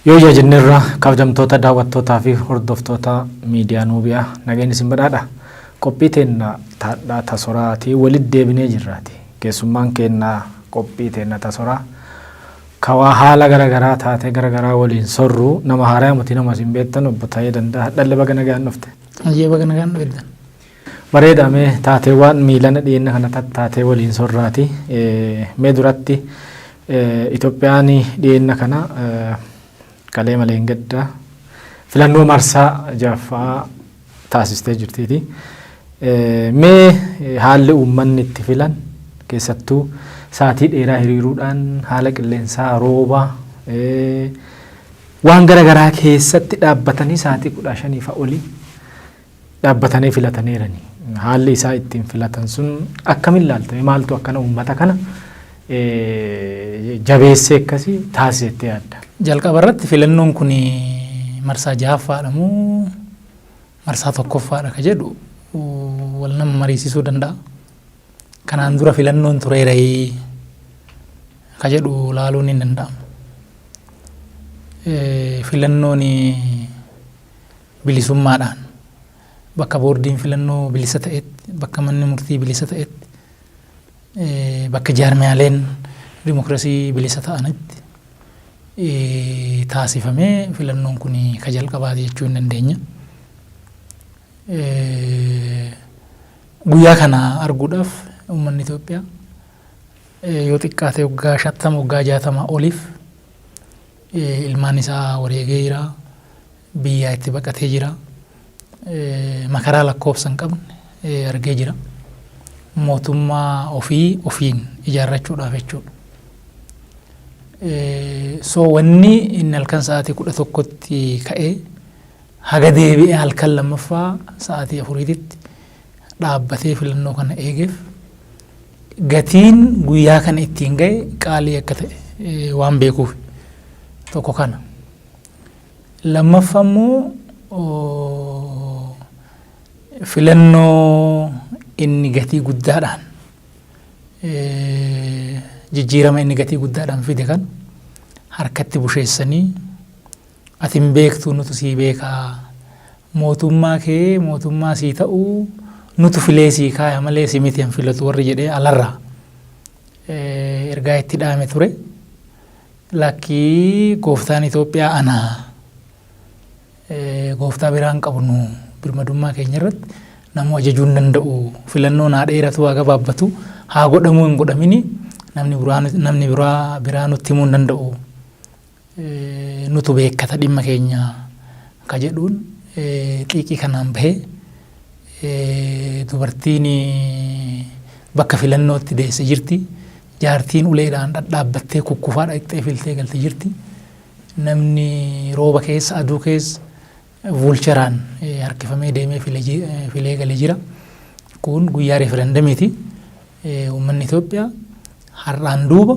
Yoo jajinirra kabajamtoota daawwattootaa fi hordoftoota miidiyaa Nuubiyaa nageenyi isin badhaadha. Qophii teenna taadhaa tasoraatii walitti deebinee jirraati. Keessummaan keenna qophii teenna tasoraa kawaa haala garagaraa taatee garagaraa waliin sorru nama haaraa mutii nama isin beektan obbo ta'ee danda'a. Dhalle baga nagaan dhufte. Ayyee baga nagaan dhufte. Bareedamee taateewwan miilana dhiyeenya kana taatee waliin sorraati. Mee duratti Itoophiyaan dhiyeenya kana kalee malee hin gadda filannoo marsaa jaffaa taasistee jirtiiti. Mee haalli uummanni itti filan keessattuu saatii dheeraa hiriiruudhaan haala qilleensaa rooba waan garagaraa keessatti dhaabbatanii saatii 15 olii dhaabbatanii filataniirani. Haalli isaa ittiin filatan sun akkamiin ilaaltame maaltu akkana uummata kana jabeessee akkasii taasisettee yaadda? Jalqaba irratti filannoon kun marsaa jahaffaadha moo marsaa tokkoffaadha ka jedhu wal nama mariisisuu danda'a. Kanaan dura filannoon tureerayii ka jedhu laaluun hin danda'amu. Filannoon bilisummaadhaan bakka boordiin filannoo bilisa ta'etti, bakka manni murtii bilisa ta'etti, bakka jaarmiyaaleen dimokiraasii bilisa ta'anitti taasifamee filannoon kun ka jalqabaati jechuu hin dandeenya. Guyyaa kana arguudhaaf uummanni Itoophiyaa yoo xiqqaate waggaa 50 waggaa 60 oliif ilmaan isaa wareegee jira, biyyaa itti baqatee jira, makaraa lakkoofsa hin qabne argee jira. Mootummaa ofiin ijaarrachuudhaaf jechuudha. So wanni inni halkan sa'aatii 11tti ka'ee haga deebi'ee halkan lammaffaa sa'aatii 4tti dhaabbatee filannoo kana eegeef gatiin guyyaa kana ittiin ga'e qaalii akka ta'e waan beekuuf tokko kana. Lammaffaa immoo filannoo inni gatii guddaadhaan jijjiirama inni gatii guddaadhaan fide kan harkatti busheessanii ati hin beektu nutu sii beekaa, mootummaa kee mootummaa sii ta'uu nutu filee sii kaaya malee si miti hin filatu warri jedhee alarraa ergaa itti dhaame ture. Lakkii gooftaan Itoophiyaa anaa gooftaa biraan qabnu birmadummaa keenya irratti nama ajajuu hin danda'u, filannoo naa dheeratu haa gabaabbatu, haa godhamuu hin godhamini, namni biraa nutti himuu hin danda'u, nutu beekkata dhimma keenya ka jedhuun xiiqii kanaan bahee dubartiin bakka filannootti deesse jirti. Jaartiin uleedhaan dhadhaabbattee kukkufaa dhaqxee filtee galte jirti. Namni rooba keessa aduu keessa vulcheraan harkifamee deemee filee galee jira. Kun guyyaa referendamiiti. Uummanni Itoophiyaa har'aan duuba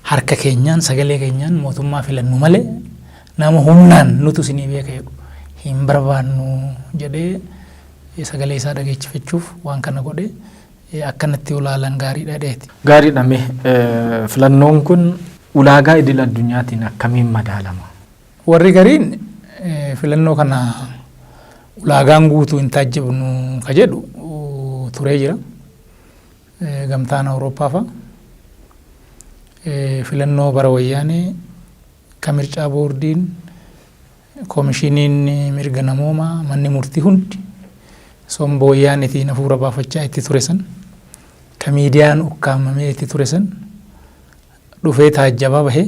harka keenyaan sagalee keenyaan mootummaa filannu malee nama humnaan nutu isinii beeka jedhu hin barbaannu jedhee sagalee isaa dhageessifachuuf waan kana godhe akkanatti ulaalan gaariidha dheeti. Gaariidha mee filannoon kun ulaagaa idil addunyaatiin akkamiin madaalama? Warri gariin filannoo kana ulaagaan guutuu hin taajjabnu ka jedhu turee jira. Gamtaan Awurooppaa fa'a filannoo bara wayyaanee ka mircaa boordiin koomishiniin mirga namoomaa manni murtii hundi somba wayyaaneetiin hafuura baafachaa itti ture san ka miidiyaan ukkaamamee itti ture san dhufee taajjabaa bahee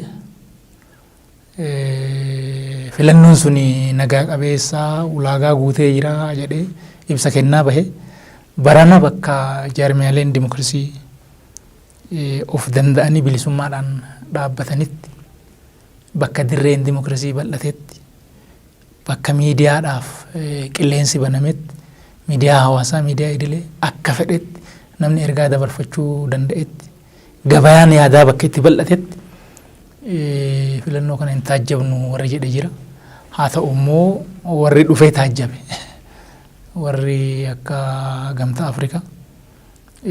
filannoon suni nagaa qabeessaa ulaagaa guutee jira jedhee ibsa kennaa bahee barana bakka jaarmiyaaleen dimokiraasii of danda'anii bilisummaadhaan dhaabbatanitti bakka dirreen dimokiraasii bal'atetti bakka miidiyaadhaaf qilleensi banametti miidiyaa hawaasaa miidiyaa idilee akka fedhetti namni ergaa dabarfachuu danda'etti gabayaan yaadaa bakka itti bal'atetti filannoo kana hin taajjabnu warra jedhe jira. Haa ta'u immoo warri dhufee taajjabe warri akka gamtaa Afrikaa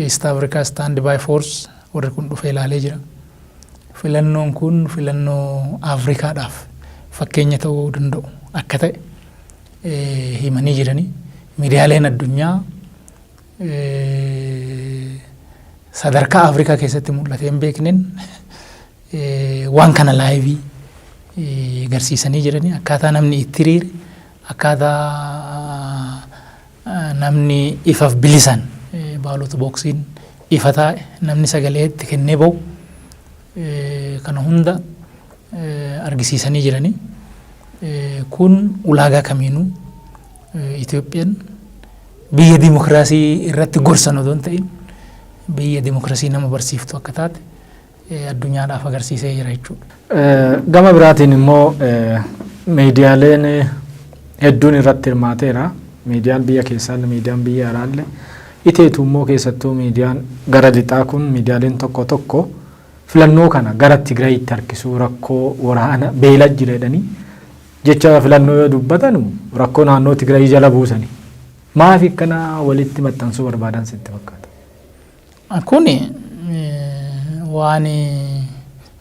East Africa Stand by Force warri kun dhufee ilaalee jira. filannoon kun filannoo Afrikaadhaaf fakkeenya ta'uu danda'u akka ta'e himanii jiranii miidiyaaleen addunyaa sadarkaa Afrikaa keessatti mul'atee hin beekneen waan kana laayivii garsiisanii jiranii akkaataa namni itti hiriire akkaataa namni ifaaf bilisan baalota booksiin ifa taa'e namni sagalee itti kennee ba'u kana hunda argisiisanii jiranii kun ulaagaa kamiinuu Itoophiyaan biyya dimokiraasii irratti gorsan odoo hin ta'in biyya dimokiraasii nama barsiiftu akka taate addunyaadhaaf agarsiisee jira jechuudha. Gama biraatiin immoo miidiyaaleen hedduun irratti hirmaateera. Miidiyaan biyya keessaa miidiyaan biyya alaallee iteetu immoo keessattuu miidiyaan gara lixaa kun miidiyaaleen tokko tokko filannoo kana gara Tigraayitti harkisuu rakkoo waraana beela jira jedhanii jecha filannoo yoo dubbatanu rakkoo naannoo Tigraayii jala buusanii maaf akkana walitti maxxansuu barbaadan sitti fakkaata? Kuni waan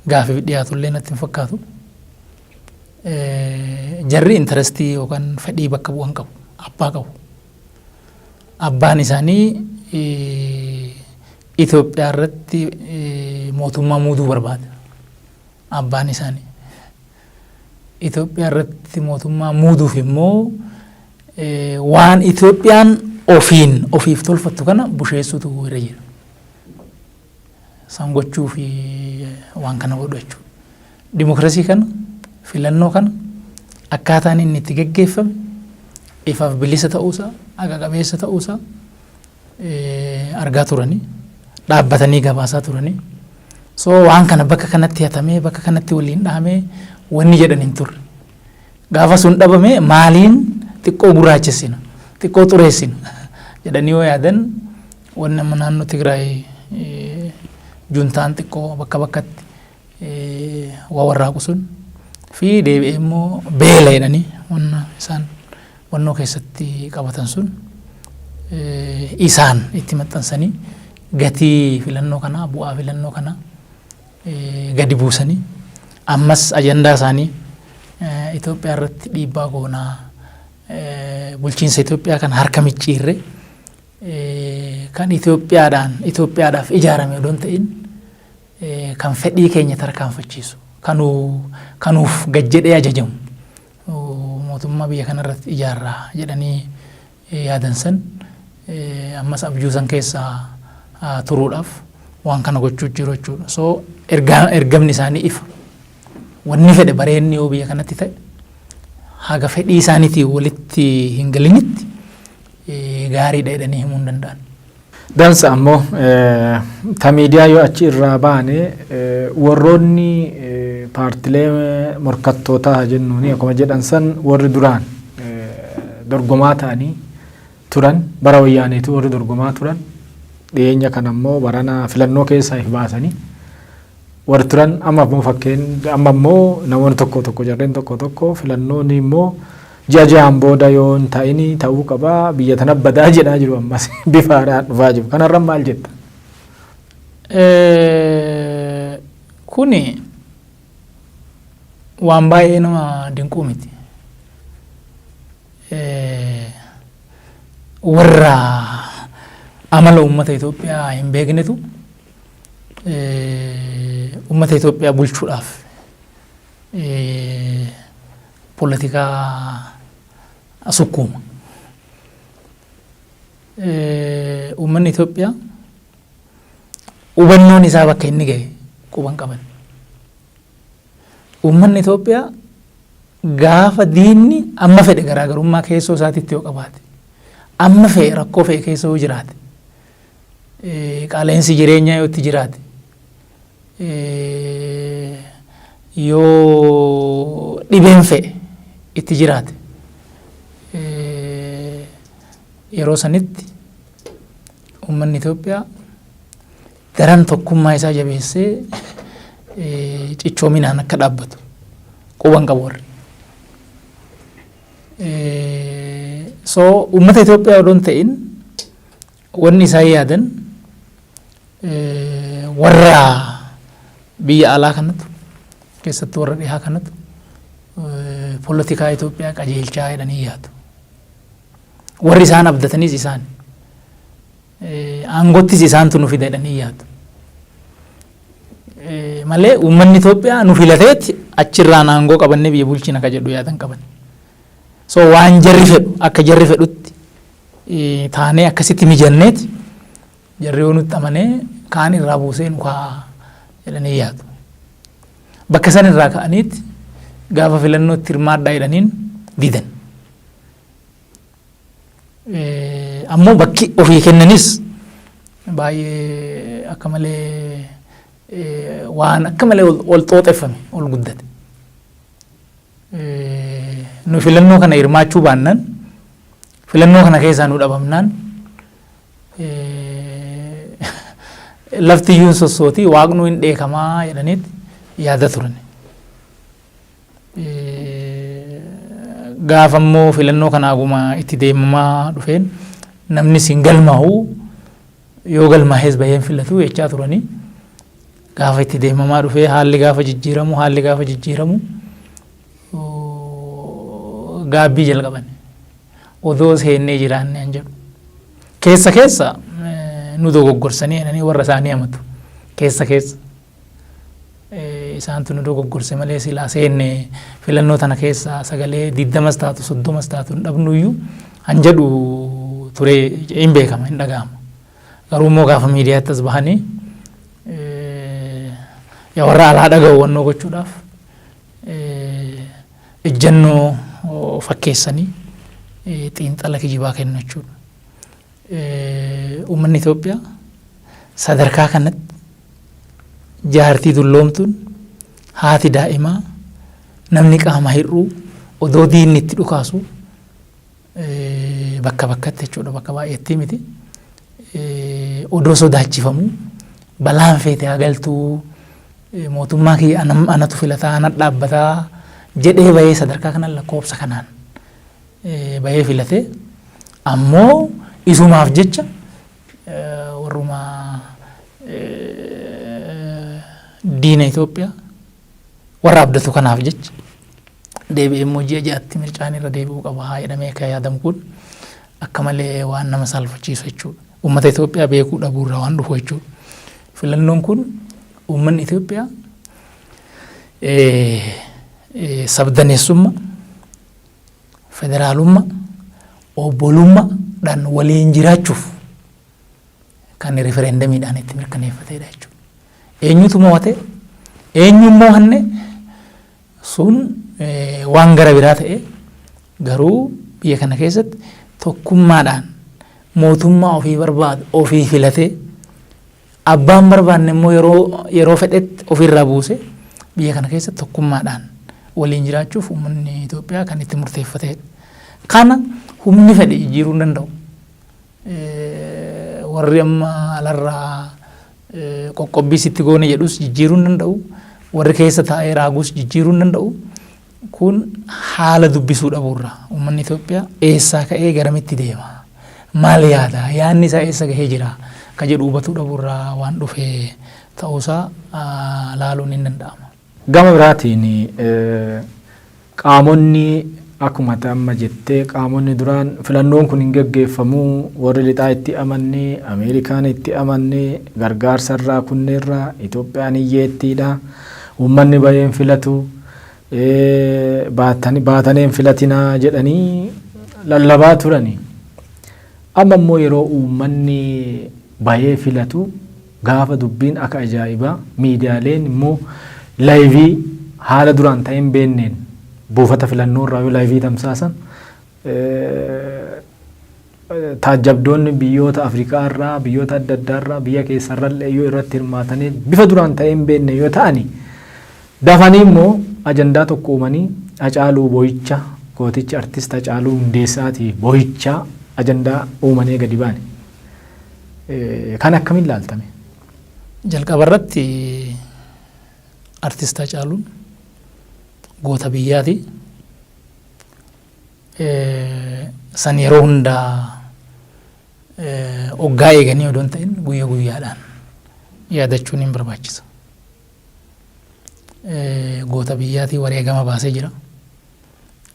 gaafiif dhiyaatullee natti hin fakkaatu. Jarri intarestii yookaan fedhii bakka bu'an qabu. Abbaa qabu. Abbaan isaanii Itoophiyaa irratti mootummaa muuduu barbaada. Abbaan isaanii Itoophiyaa irratti mootummaa muuduuf immoo waan Itoophiyaan ofiif tolfattu kana busheessutu irra jira. San gochuu fi waan kana godhu jechuudha. Dimokiraasii kana filannoo kana akkaataan inni itti gaggeeffame ifaaf bilisa ta'uusaa haqa qabeessa ta'uusaa argaa turanii dhaabbatanii gabaasaa turanii so waan kana bakka kanatti hatamee bakka kanatti waliin dhahamee wanni jedhan hin turre gaafa sun dhabame maaliin xiqqoo guraachessina xiqqoo xureessina jedhanii yoo yaadan wanni amma naannoo Tigraay juntaan xiqqoo bakka bakkatti waa warraaqu sun fi deebi'ee immoo beela jedhanii wanna isaan wannoo keessatti qabatan sun isaan itti maxxansanii gatii filannoo kanaa bu'aa filannoo kanaa gadi buusanii ammas ajandaa isaanii Itoophiyaa irratti dhiibbaa goonaa bulchiinsa Itoophiyaa kan harka micciirre kan Itoophiyaadhaaf ijaarame odoo hin ta'in kan fedhii keenya tarkaanfachiisu kanuuf gajjedhee ajajamu mootummaa biyya kanarratti ijaarraa jedhanii yaadan san ammas abjuu san keessaa turuudhaaf waan kana gochuu jiru jechuudha. So ergamni isaanii ifa. Wanni fedhe bareenni yoo biyya kanatti ta'e haga fedhii isaaniitii walitti hin galinitti gaariidha jedhanii himuu hin danda'an. Dansa ammoo ta miidiyaa yoo achi irraa baane warroonni paartilee morkattootaa jennuuni akkuma jedhan san warri duraan dorgomaa ta'anii turan bara wayyaaneetu warri dorgomaa turan dhiyeenya kan ammoo barana filannoo keessaa if baasanii warri turan amma ammoo namoonni tokko jarreen tokko filannoon immoo jajaan booda yoo hin ta'ini ta'uu qabaa biyya tana badaa jedhaa jiru ammas bifaadhaan dhufaa jiru kanarra maal jetta? Kuni waan baay'ee nama dinquu miti. Warra amala uummata Itoophiyaa hin beeknetu uummata Itoophiyaa bulchuudhaaf poolitikaa sukkuuma. Uummanni Itoophiyaa hubannoon isaa bakka inni gahe quban qaban. Uummanni Itoophiyaa gaafa diinni amma fedhe garaagarummaa keessoo isaatiitti yoo qabaate amma fedhe rakkoo fedhe keessa yoo jiraate qaala'insi jireenyaa yoo itti jiraate yoo dhibeen fedhe itti jiraate yeroo sanitti uummanni Itoophiyaa daran tokkummaa isaa jabeessee cichoominaan akka dhaabbatu quban qabu warri. So uummata Itoophiyaa odoo hin ta'in wanni isaan yaadan warra biyya alaa kanatu keessattuu warra dhihaa kanatu poolitikaa Itoophiyaa qajeelchaa jedhanii yaadu. Warri isaan abdatanis isaan aangottis isaantu nu fida jedhanii yaadu. Malee uummanni Itoophiyaa nu filateetti achirraan aangoo qabannee biyya bulchina ka jedhu yaadan qaban. So waan jarri fedhu akka jarri fedhutti taanee akkasitti mijanneeti jarri yoo nutti amanee kaan irraa buusee nu kaa jedhanii yaadu. Bakka san irraa ka'aniitti gaafa filannootti hirmaadhaa jedhaniin didan. Ammoo bakki ofii kennanis baay'ee akka malee waan akka malee ol xooxeffame ol guddate. Nu filannoo kana hirmaachuu baannaan filannoo kana keessaa nu dhabamnaan laftiyyuun sossootii waaqnu hin dheekamaa jedhaniitti yaada turan. Gaafa immoo filannoo kana aguma itti deemamaa dhufeen namni siin galmaa'u yoo galmaa'es baheen filatu jechaa turanii gaafa itti deemamaa dhufee haalli gaafa jijjiiramu gaabbii jalqaban odoo seennee jiraanne an jedhu keessa nu dogoggorsanii jedhanii warra isaanii amatu keessa isaantu nu dogoggorse malee silaa seenne filannoo tana keessa sagalee 20 taatu 30 taatu hin dhabnuyyuu an jedhu ture hin beekama hin dhaga'ama. Garuu immoo gaafa miidiyaatti as bahanii yaa warra alaa dhaga'u wannoo gochuudhaaf ejjennoo fakkeessanii xiinxala kijibaa kennu jechuudha. Uummanni Itoophiyaa sadarkaa kanatti jaartii dulloomtuun haati daa'imaa namni qaama hir'uu odoo diinni itti dhukaasu bakka bakkatti jechuudha bakka baay'eetti miti odoo sodaachifamu balaan feete hagaltuu mootummaa kiyya anatu filataa ana dhaabbataa jedhee bahee sadarkaa kanaan lakkoobsa kanaan bahee filatee ammoo isumaaf jecha warruma diina Itoophiyaa warra abdatu kanaaf jecha deebi'ee immoo ji'a ja'atti mircaan irra deebi'uu qaba haa jedhamee akka yaadamu kun akka malee waan nama salphachiisu jechuudha. Uummata Itoophiyaa beekuu dhabuurraa waan dhufu jechuudha. Filannoon kun uummanni Itoophiyaa sabdaneessummaa, federaalummaa, obbolummaadhaan waliin jiraachuuf kan referendamiidhaan itti mirkaneeffatedha jechuudha. Eenyutu mo'ate eenyummoo hanne sun waan gara biraa ta'e garuu biyya kana keessatti tokkummaadhaan mootummaa ofii barbaadu ofii filatee abbaan barbaanne immoo yeroo fedhetti ofirraa buuse biyya kana keessatti tokkummaadhaan waliin jiraachuuf uummanni Itoophiyaa kan itti murteeffatedha. Kana humni fedhe jijjiiruu hin danda'u. Warri amma alarraa qoqqobbii sitti goone jedhus jijjiiruu hin danda'u. Warri keessa taa'ee raagus jijjiiruu hin danda'u. Kun haala dubbisuu dhabuurraa uummanni Itoophiyaa eessaa ka'ee garamitti deema? Maal yaada? Yaadni isaa eessa gahee jira? Ka jedhu hubatuu dhabuurraa waan dhufee ta'uusaa laaluun hin danda'ama. Gama biraatiin qaamonni akkuma amma jettee qaamonni duraan filannoon kun hin gaggeeffamuu warri lixaa itti amannee Ameerikaan itti amannee gargaarsarraa kunneerraa Itoophiyaan hiyyeettiidha uummanni baay'een filatu baataneen filatinaa jedhanii lallabaa turani. Amma immoo yeroo uummanni baay'ee filatu gaafa dubbiin akka ajaa'ibaa miidiyaaleen immoo laayivii haala duraan ta'een beenneen buufata filannoo irraa yoo laayivii tamsaasan taajabdoonni biyyoota Afrikaa irraa biyyoota adda addaa irraa biyya keessarra yoo irratti hirmaatanii bifa duraan ta'een beenne yoo ta'ani dafanii immoo ajandaa tokko uumanii Hacaaluu Boo'icha gooticha artist Hacaaluu Hundeessaati Boo'icha ajandaa uumanii gadi baane. Kan akkamiin ilaaltame? Jalqaba irratti artist Hacaaluun goota biyyaati. San yeroo hundaa hoggaa eeganii odoo hin ta'in guyyaa guyyaadhaan yaadachuun hin barbaachisa. goota biyyaatii wareegama baasee jira.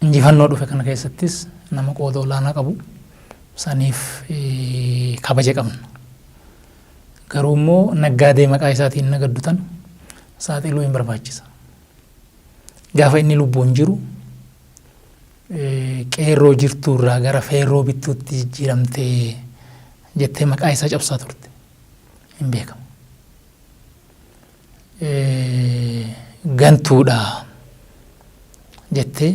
Injifannoo dhufe kana keessattis nama qooda olaanaa qabu saniif kabaja qabna. Garuu immoo naggaadee maqaa isaatiin nagaddutan saaxiluu hin barbaachisa. Gaafa inni lubbuun jiru qeerroo jirtu irraa gara feerroo bittuutti jijjiiramtee jettee maqaa isaa cabsaa turte hin beekamu. Gantuudha jettee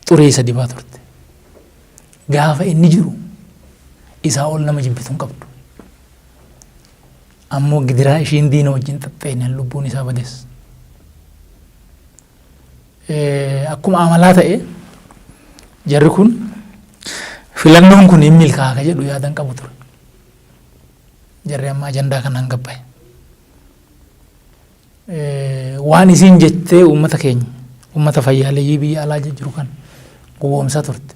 xurii isa dibaa turte. Gaafa inni jiru isaa ol nama jibbitu hin qabdu. Ammoo gidiraa ishiin diina wajjin xaxxeenyaan lubbuun isaa badees. Akkuma amalaa ta'e jarri kun filannoon kun hin milkaa'a jedhu yaadan qabu ture. Jarri amma ajandaa kanaan gabbaa'e. Waan isiin jettee uummata keenya uummata fayyaaleeyyii biyya alaa jiru kan gowwoomsaa turte.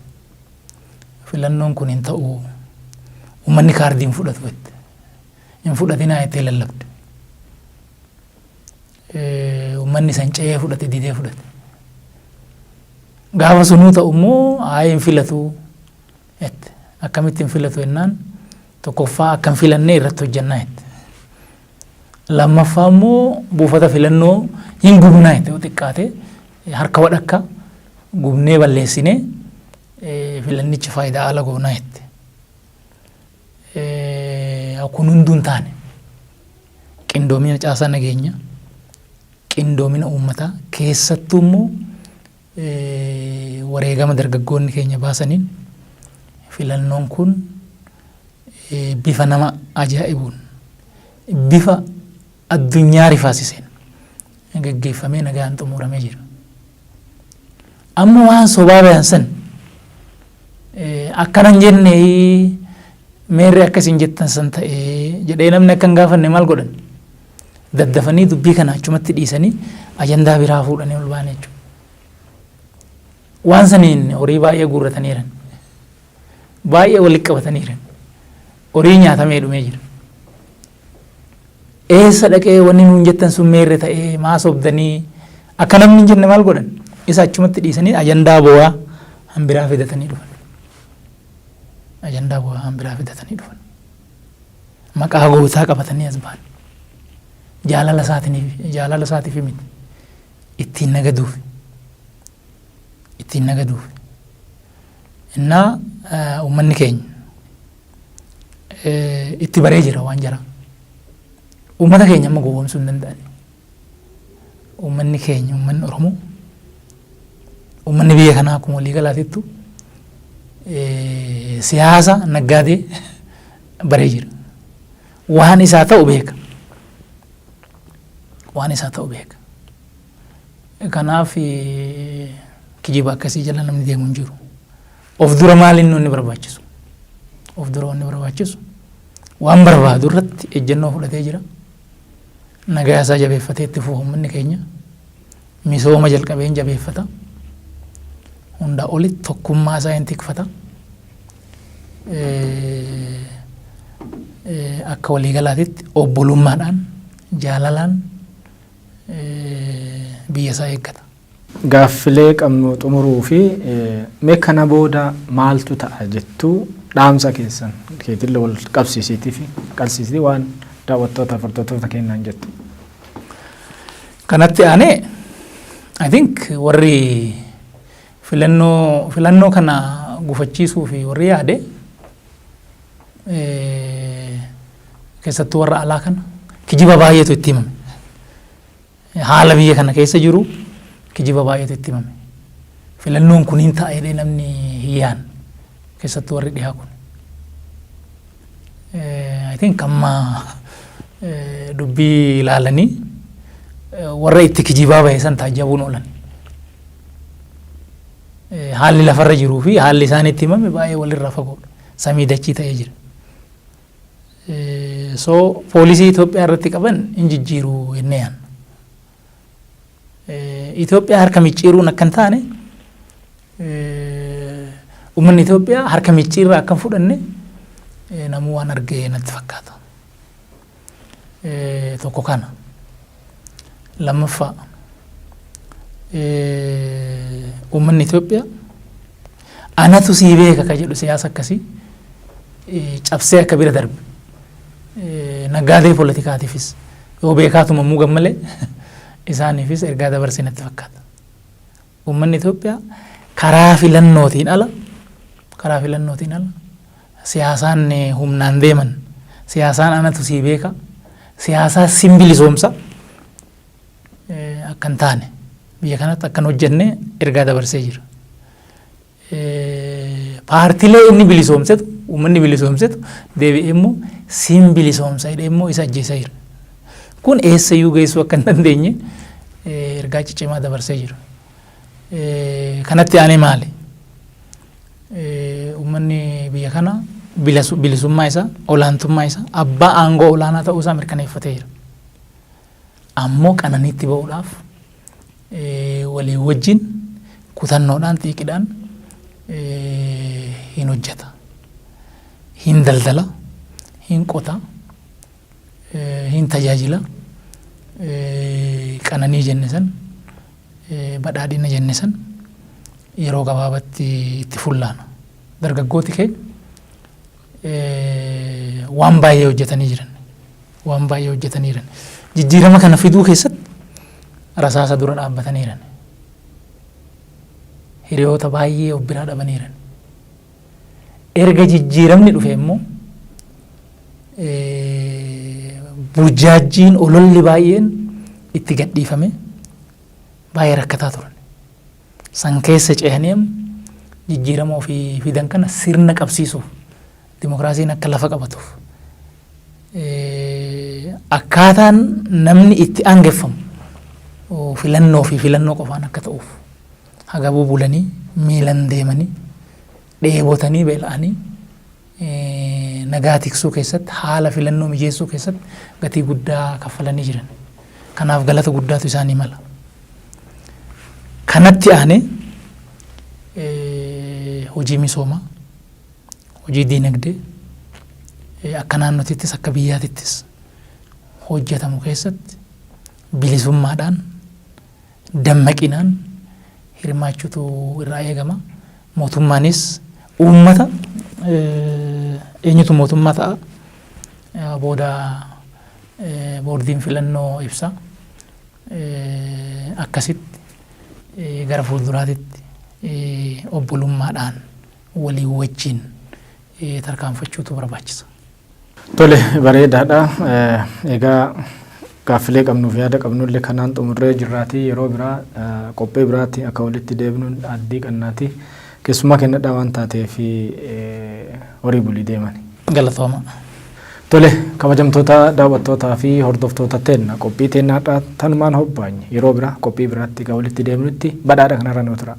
Filannoon kun hin ta'u uummanni kaardii hin fudhatu jette. Hin fudhatinaa jettee lallabde. Uummanni san ce'ee fudhate didee fudhate. Gaafa sunuu ta'u immoo hin filatu jette. Akkamitti hin filatu jennaan tokkoffaa akka hin filannee irratti hojjannaa jette. Lammaffaa immoo buufata filannoo hin gubnaa jette yoo xiqqaate harka wadhakka gubnee balleessinee filannichi faayidaa ala goonaa jette. Kun hunduu hin taane qindoomina caasaa nageenya qindoomina uummataa keessattuu immoo wareegama dargaggoonni keenya baasaniin filannoon kun bifa nama ajaa'ibuun bifa addunyaa rifaasiseen gaggeeffamee nagaan xumuramee jira. Amma waan sobaa bayan san akkanan jenne meerri akkasiin jettan san ta'ee jedhee namni akka hin gaafanne maal godhan daddafanii dubbii kana achumatti dhiisanii ajandaa biraa fuudhanii ol ba'an jechuudha. Waan saniin horii baay'ee guurrataniiran baay'ee walitti qabataniiran horii nyaatamee dhumee jira. Eessa dhaqee wanni nuun jettan sun meerre ta'ee maa sobdanii akka namni hin jenne maal godhan isa achumatti dhiisanii ajandaa bo'aa hanbiraa fidatanii dhufan. Ajandaa bo'aa hanbiraa fidatanii dhufan. Maqaa gootaa qabatanii as ba'an. Jaalala isaatiif miti ittiin nagaduuf. Ittiin nagaduuf. Innaa uummanni keenya itti baree jira waan jara. Uummata keenya amma gowwoomsuu hin danda'ani. Uummanni keenya uummanni Oromoo uummanni biyya kanaa akkuma walii galaatittu siyaasa naggaadee baree jira. Waan isaa ta'u beeka. Waan isaa ta'u beeka. Kanaaf kijiba akkasii jala namni deemu hin jiru. Of dura maaliin inni barbaachisu? Of dura wanni barbaachisu waan barbaadu irratti ejjennoo fudhatee jira. Nagaa isaa jabeeffatee itti fufu uummanni keenya misooma jalqabeen jabeeffata. Hunda olitti tokkummaa isaa hin tikfata. Akka waliigalaatitti obbolummaadhaan jaalalaan biyya isaa eeggata. Gaaffilee qabnu xumuruu fi mee kana booda maaltu ta'a jettuu dhaamsa keessan keetillee wal qabsiisiitii fi qalsiisii waan daawwattoota fardootoota kennaan jettu. Kanatti aanee I think warri filannoo kana gufachiisuu fi warri yaade keessattuu warra alaa kana kijiba baay'eetu itti himame. Haala biyya kana keessa jiru kijiba baay'eetu itti himame. Filannoon kun hin ta'a jedhee namni hiyyaan keessattuu warri dhihaa kun. I think amma dubbii ilaalanii warra itti kijibaa bahe san taajjabuun oolan. Haalli lafarra jiruu fi haalli isaan itti himame baay'ee walirraa fagoodha. Samii dachii ta'ee jira. So poolisii Itoophiyaa irratti qaban hin jijjiiruu jennee yaanna. Itoophiyaa harka micciiruun akka hin taane uummanni Itoophiyaa harka micciirraa akka hin fudhanne namuu waan argee natti fakkaata. tokko kana. Lammaffaa uummanni Itoophiyaa anatu sii beeka ka jedhu siyaasa akkasii cabsee akka bira darbe naggaadee poolitikaatiifis yoo beekaatuma muugan malee isaaniifis ergaa dabarsee natti fakkaata. Uummanni Itoophiyaa karaa filannootiin ala siyaasaan humnaan deeman siyaasaan anatu sii beeka siyaasaa simbilisoomsa akkan taane biyya kanatti akkan hojjenne ergaa dabarsee jira. Paartiilee inni bilisoomsetu uummanni bilisoomsetu deebi'ee immoo simbilisoomsa jedhee immoo isa ajjeesaa jira. Kun eessayyuu geessuu akka hin dandeenye ergaa ciccimaa dabarsee jira. Kanatti aanee maali? Uummanni biyya kana bilisummaa isaa olaantummaa isaa abbaa aangoo olaanaa ta'uu isaa mirkaneeffatee jira. Ammoo qananiitti ba'uudhaaf walii wajjin kutannoodhaan xiiqidhaan hin hojjeta, hin daldala, hin qota, hin tajaajila, qananii jenne san badhaadhina jenne san yeroo gabaabatti itti fullaana. Dargaggooti kee waan baay'ee hojjetanii jiran. Jijjiirama kana fiduu keessatti rasaasa dura dhaabbatanii jiran. Hiriyoota baay'ee of biraa dhabanii jiran. Erga jijjiiramni dhufe immoo burjaajjiin ololli baay'een itti gadhiifame baay'ee rakkataa turan. San keessa ce'anii jijjiirama ofii fidan kana sirna qabsiisuuf dimokiraasiin akka lafa qabatuuf akkaataan namni itti aangeffamu filannoo qofaan akka ta'uuf hagabuu bulanii miilan deemanii dheebotanii beela'anii nagaa tiksuu keessatti haala filannoo mijeessuu keessatti gatii guddaa kaffalanii jiran. Kanaaf galata guddaatu isaanii mala. Kanatti aanee hojii misoomaa, hojii diinagdee akka naannotittis akka biyyaatittis hojjetamu keessatti bilisummaadhaan dammaqinaan hirmaachuutu irraa eegama. Mootummaanis uummata eenyutu mootummaa ta'a booda boordiin filannoo ibsa. Akkasitti gara fuulduraatitti obbolummaadhaan walii wajjin tarkaanfachuutu barbaachisa. Tole bareedaadha. Egaa gaaffilee qabnuuf yaada qabnullee kanaan xumurree jirraatii yeroo biraa qophii biraatti akka walitti deebinuun addii qannaati. Keessumaa kennadhaa waan taateef horii bulii deemani. Galatooma. Tole kabajamtoota daawwattootaa fi hordoftoota teenna qophii teennaadhaa tanumaan hobbaanye yeroo biraa qophii biraatti akka walitti deebinutti badhaadha kanarra nu tura.